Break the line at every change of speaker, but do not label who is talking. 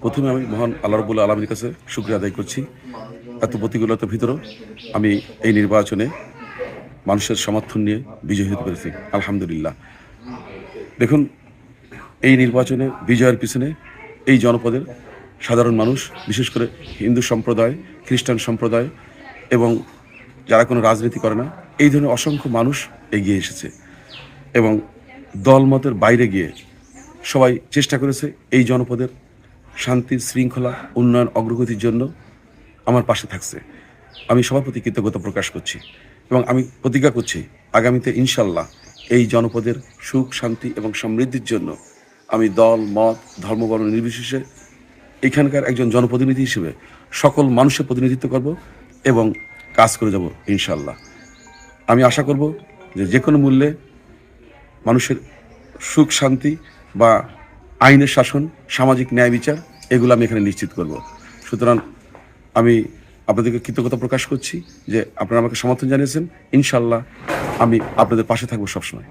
প্রথমে আমি মহান আল্লাহ রাব্বুল আলামিনের কাছে শুকরিয়া আদায় করছি। এত প্রতিকূলতার ভিতরেও আমি এই নির্বাচনে মানুষের সমর্থন নিয়ে বিজয়ী হতে পেরেছি। আলহামদুলিল্লাহ। দেখুন, এই নির্বাচনে বিজয়ের পিছনে এই জনপদের সাধারণ মানুষ, বিশেষ করে হিন্দু সম্প্রদায়, খ্রিস্টান সম্প্রদায় এবং যারা কোনো রাজনীতি করে না, এই ধরনের অসংখ্য মানুষ এগিয়ে এসেছে এবং দলমতের বাইরে গিয়ে সবাই চেষ্টা করেছে এই জনপদের শান্তি, শৃঙ্খলা, উন্নয়ন, অগ্রগতির জন্য আমার পাশে থাকছে। আমি সবার প্রতি কৃতজ্ঞতা প্রকাশ করছি এবং আমি প্রতিজ্ঞা করছি আগামীতে ইনশাল্লাহ এই জনপদের সুখ, শান্তি এবং সমৃদ্ধির জন্য আমি দল, মত, ধর্ম, বর্ণ নির্বিশেষে এখানকার একজন জনপ্রতিনিধি হিসেবে সকল মানুষের প্রতিনিধিত্ব করব এবং কাজ করে যাব ইনশাল্লাহ। আমি আশা করব যে কোনো মূল্যে মানুষের সুখ, শান্তি বা আইনের শাসন, সামাজিক ন্যায় বিচার এগুলো আমি এখানে নিশ্চিত করব। সুতরাং আমি আপনাদেরকে কৃতজ্ঞতা প্রকাশ করছি যে আপনারা আমাকে সমর্থন জানিয়েছেন। ইনশাল্লাহ আমি আপনাদের পাশে থাকবো সবসময়।